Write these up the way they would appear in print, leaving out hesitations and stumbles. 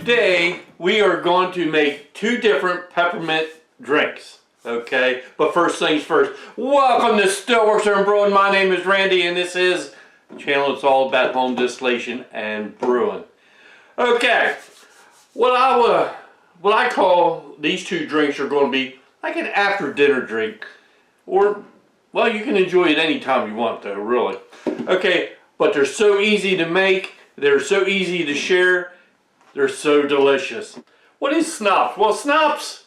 Today we are going to make two different peppermint drinks. Okay, but first things first, welcome to Stillworks and Brewing. My name is Randy and this is a channel that's all about home distillation and brewing. Okay, what I call these two drinks are going to be like an after dinner drink, or well, you can enjoy it anytime you want though, really. Okay, but they're so easy to make, they're so easy to share, they're so delicious. What is Schnapps? Well, Schnapps,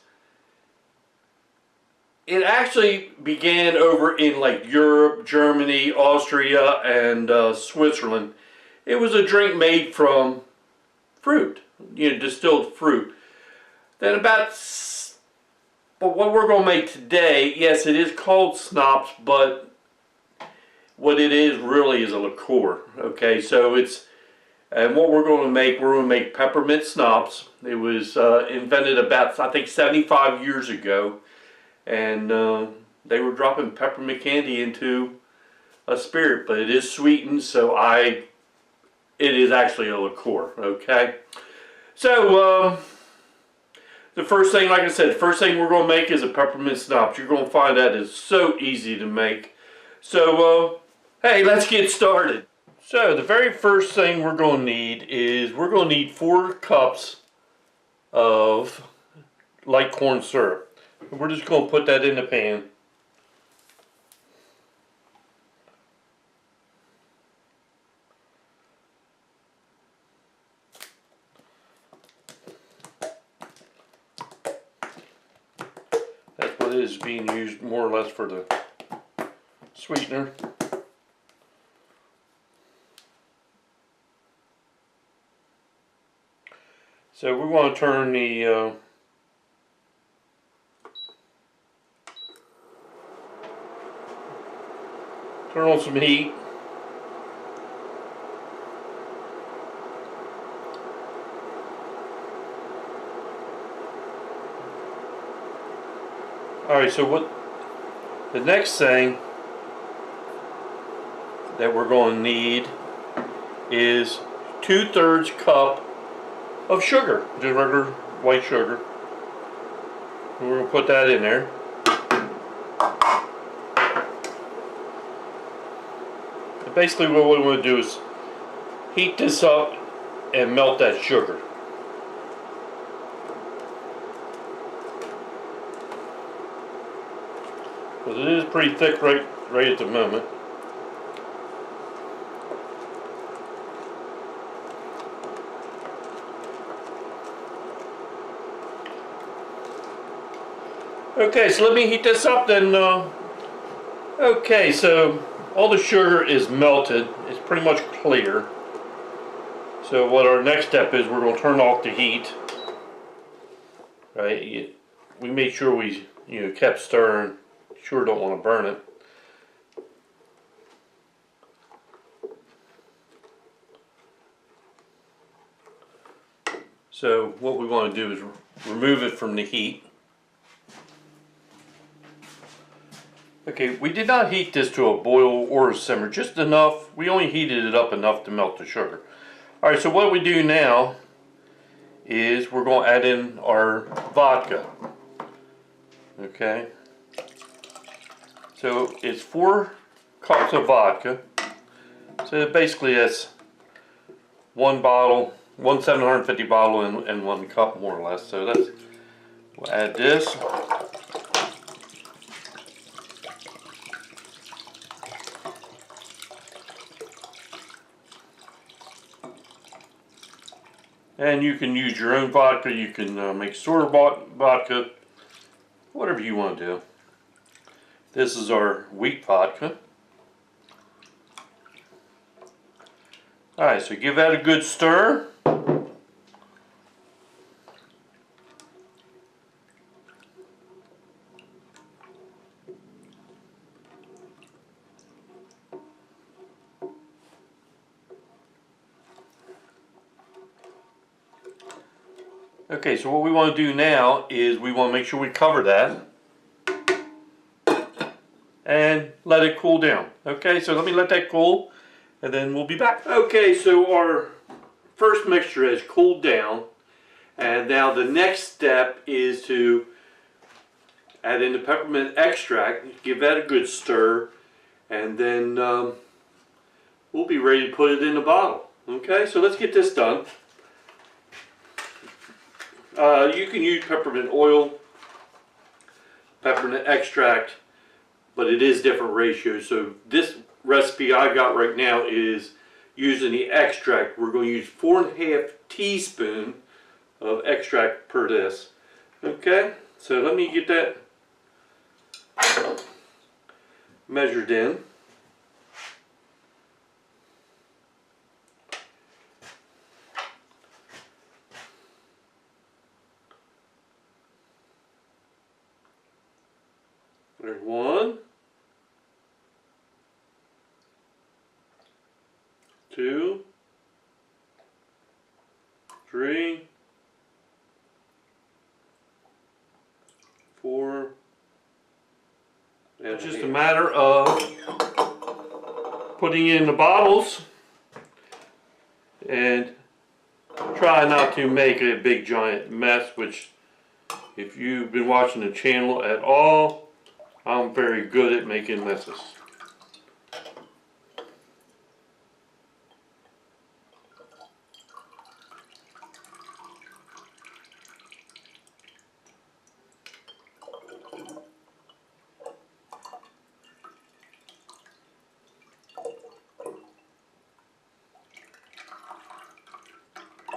it actually began over in like Europe, Germany, Austria, and Switzerland. It was a drink made from fruit, distilled fruit. Then but what we're going to make today, yes, it is called Schnapps, but what it is really is a liqueur. Okay, so and what we're going to make peppermint Schnapps. It was invented about, I think, 75 years ago. And they were dropping peppermint candy into a spirit, but it is sweetened, so it is actually a liqueur, okay? So, the first thing, like I said, the first thing we're going to make is a peppermint Schnapps. You're going to find that is so easy to make. So, hey, let's get started. So, the very first thing we're going to need is, we're going to need 4 cups of light corn syrup. We're just going to put that in the pan. That's what is being used more or less for the sweetener. So we want to turn the turn on some heat. Alright, so what the next thing that we're going to need is 2/3 cup of sugar, just regular white sugar. And we're going to put that in there. Basically what we want to do is heat this up and melt that sugar. Because it is pretty thick right at the moment. Okay, so let me heat this up then. Okay, so all the sugar is melted. It's pretty much clear. So what our next step is, we're going to turn off the heat. Right? We made sure we kept stirring. Sure don't want to burn it. So what we want to do is remove it from the heat. Okay, we did not heat this to a boil or a simmer, just enough. We only heated it up enough to melt the sugar. Alright, so what we do now is we're going to add in our vodka. Okay, so it's 4 cups of vodka. So basically that's one 750 bottle and 1 cup more or less. So we'll add this. And you can use your own vodka, you can make store-bought vodka, whatever you want to do. This is our wheat vodka. Alright, so give that a good stir. Okay, so what we want to do now is we want to make sure we cover that and let it cool down. Okay, so let me let that cool and then we'll be back. Okay, so our first mixture has cooled down And now the next step is to add in the peppermint extract, give that a good stir, and then we'll be ready to put it in the bottle. Okay, so let's get this done. You can use peppermint oil, peppermint extract, but it is different ratios. So this recipe I got right now is using the extract. We're going to use 4½ teaspoon of extract per this. Okay, so let me get that measured in. There's 1, 2, 3, 4. It's just a matter of putting in the bottles and try not to make a big giant mess, which if you've been watching the channel at all, I'm very good at making messes.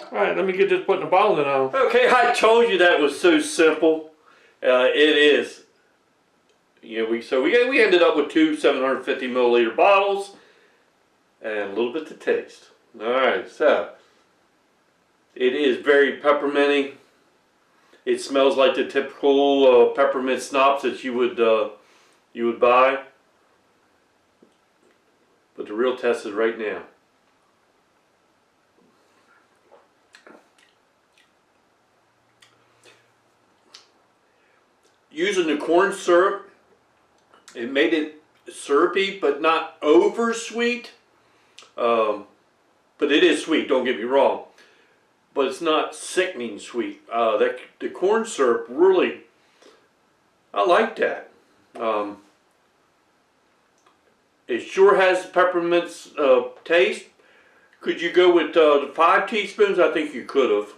Alright, let me get this put in the bottle now. Okay, I told you that was so simple. It is. You know, we ended up with 2 750 milliliter bottles and a little bit to taste. Alright, so it is very pepperminty. It smells like the typical peppermint schnapps that you would buy. But the real test is right now. Using the corn syrup, it made it syrupy but not over sweet. But it is sweet, don't get me wrong. But it's not sickening sweet. The corn syrup really, I like that. It sure has peppermint's taste. Could you go with the 5 teaspoons? I think you could have.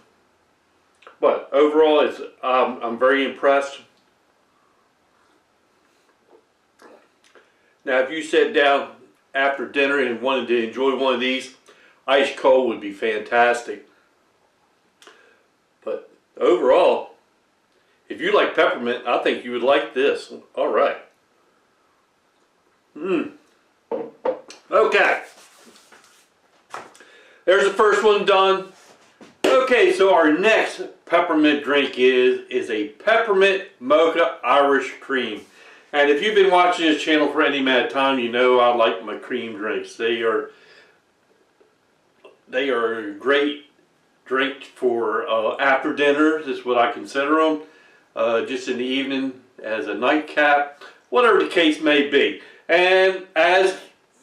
But overall, I'm very impressed. Now, if you sat down after dinner and wanted to enjoy one of these, ice cold would be fantastic. But overall, if you like peppermint, I think you would like this. All right. Okay. There's the first one done. Okay, so our next peppermint drink is a peppermint mocha Irish cream. And if you've been watching this channel for any amount of time, you know I like my cream drinks. They are a great drink for after dinner. This is what I consider them. Just in the evening as a nightcap, whatever the case may be. And as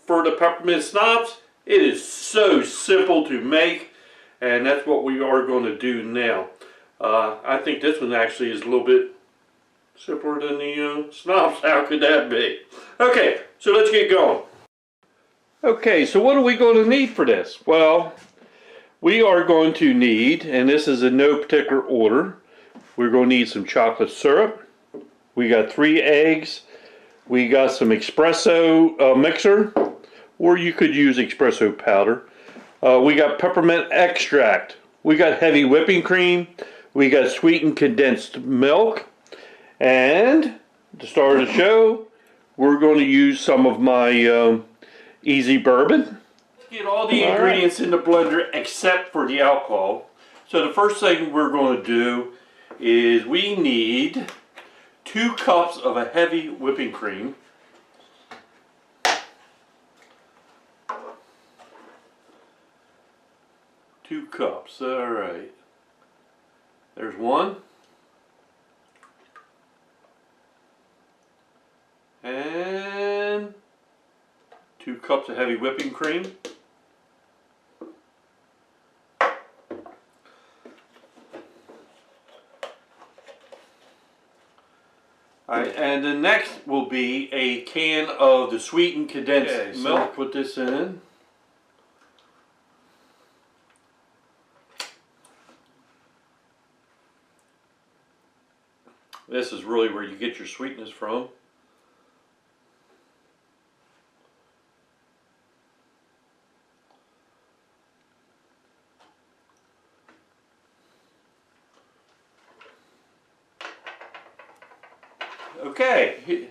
for the peppermint schnapps, it is so simple to make, and that's what we are going to do now. I think this one actually is a little bit simpler than the schnapps. How could that be? Okay, so let's get going. Okay, so what are we going to need for this? Well, we are going to need, and this is in no particular order, we're going to need some chocolate syrup. We got 3 eggs. We got some espresso mixer, or you could use espresso powder. We got peppermint extract. We got heavy whipping cream. We got sweetened condensed milk. And to start the show, we're going to use some of my easy bourbon. Let's get all the ingredients in the blender except for the alcohol. So the first thing we're going to do is we need 2 cups of a heavy whipping cream. Two cups, all right. There's 1. And 2 cups of heavy whipping cream. Alright, and the next will be a can of the sweetened condensed milk. Put this in. This is really where you get your sweetness from. Okay,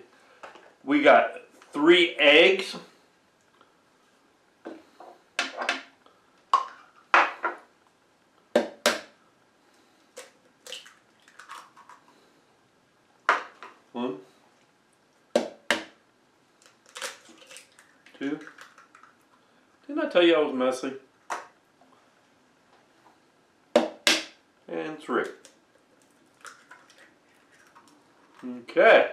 we got 3 eggs. One, 2. Didn't I tell you I was messy? And 3. Okay.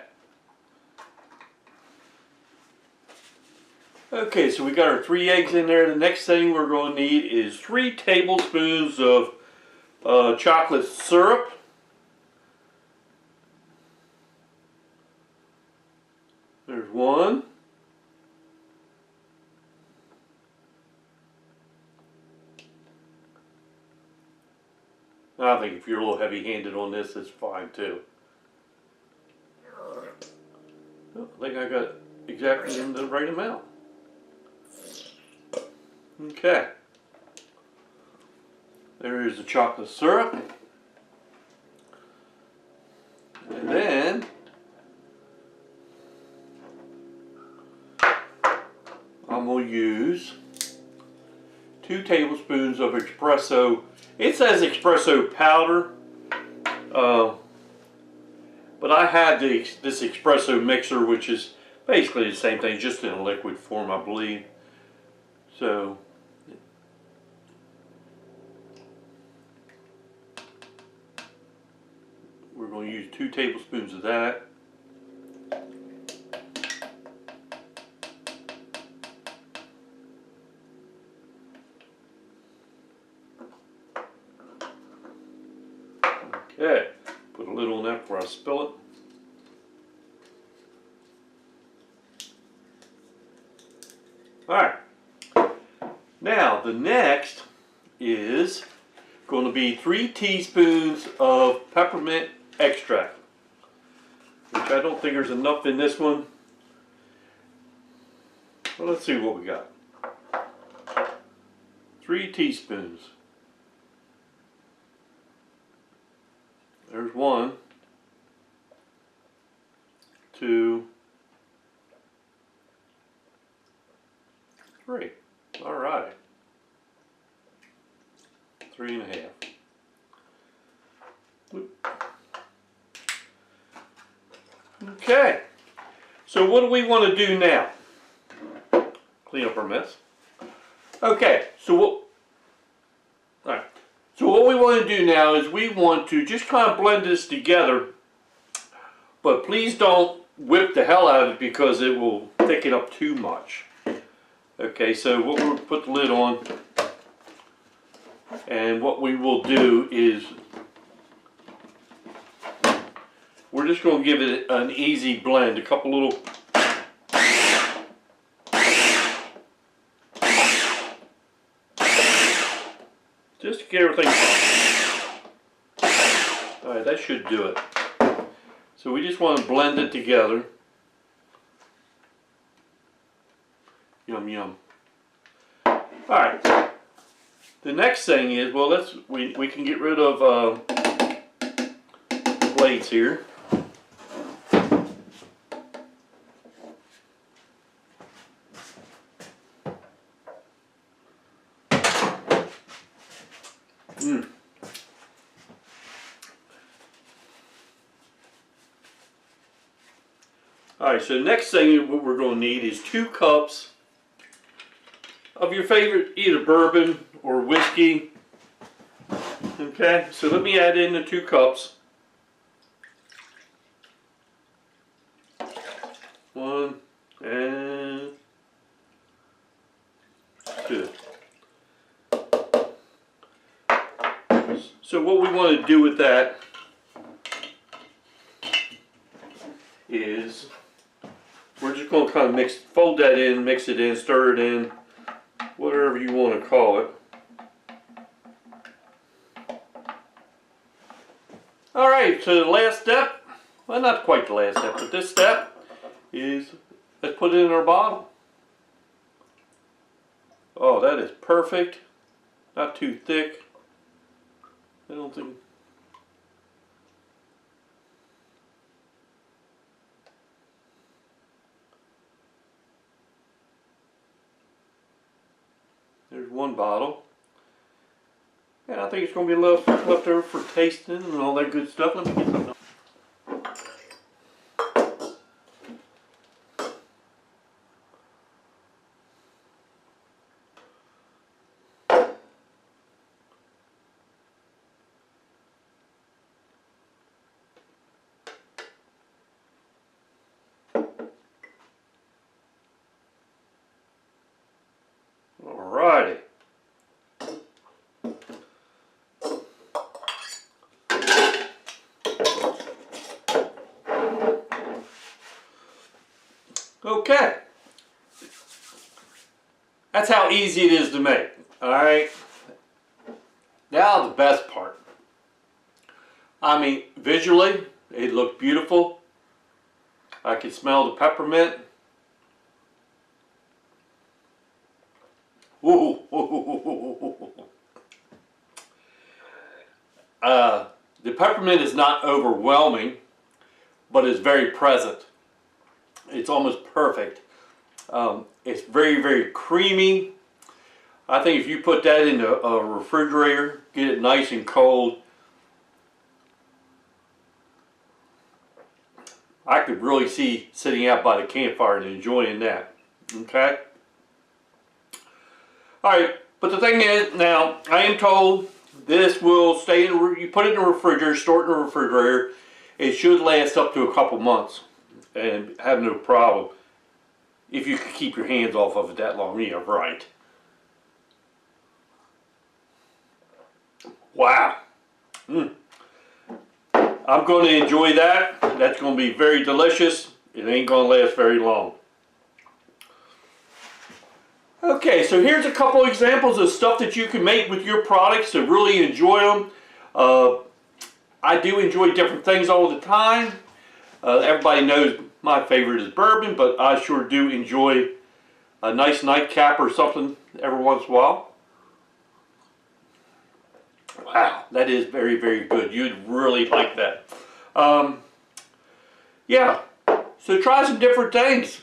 Okay, so we got our 3 eggs in there. The next thing we're going to need is 3 tablespoons of chocolate syrup. There's 1. I think if you're a little heavy-handed on this, it's fine too. I think I got exactly in the right amount. Okay. There is the chocolate syrup. And then I'm going to use 2 tablespoons of espresso. It says espresso powder. But I have this espresso mixer, which is basically the same thing, just in a liquid form, I believe. So, we're going to use 2 tablespoons of that. Okay, put a lid on that before I spill it. Alright, now the next is going to be 3 teaspoons of peppermint extract, which I don't think there's enough in this one. Well, let's see what we got. 3 teaspoons. There's 1, 2, 3. All right. 3.5. Okay. So what do we want to do now? Clean up our mess. Okay. So what we want to do now is we want to just kind of blend this together, but please don't whip the hell out of it because it will thicken up too much. Okay, so what we'll put the lid on, and what we will do is we're just going to give it an easy blend, a couple little just to get everything. Alright, that should do it. So we just want to blend it together. Yum yum. Alright. The next thing is, well, we can get rid of blades here. Alright, so the next thing what we're going to need is 2 cups of your favorite either bourbon or whiskey. Okay, so let me add in the 2 cups. 1 and 2. So what we want to do with that is we're just going to kind of fold that in, mix it in, stir it in, whatever you want to call it. Alright, so the last step, well, not quite the last step, but this step is let's put it in our bottle. Oh, that is perfect. Not too thick. I don't think. There's one bottle. And I think it's going to be left over for tasting and all that good stuff. Let me get something. Alrighty. Okay. That's how easy it is to make. Alright. Now the best part. I mean, visually, it looked beautiful. I can smell the peppermint. Ooh. The peppermint is not overwhelming, but it's very present. It's almost perfect. It's very, very creamy. I think if you put that in a refrigerator, get it nice and cold, I could really see sitting out by the campfire and enjoying that. Okay? Alright, but the thing is, now, I am told this will stay in, you put it in the refrigerator, store it in the refrigerator, it should last up to a couple months and have no problem. If you can keep your hands off of it that long, yeah, right. Wow. I'm going to enjoy that. That's going to be very delicious. It ain't going to last very long. Okay, so here's a couple examples of stuff that you can make with your products to really enjoy them. I do enjoy different things all the time. Everybody knows my favorite is bourbon, but I sure do enjoy a nice nightcap or something every once in a while. Wow, that is very, very good. You'd really like that. Yeah, so try some different things.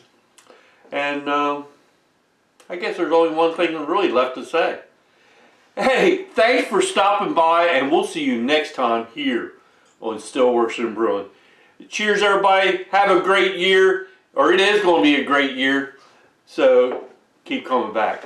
And I guess there's only one thing really left to say. Hey, thanks for stopping by, and we'll see you next time here on Stillworks and Brewing. Cheers, everybody. Have a great year, or it is going to be a great year. So keep coming back.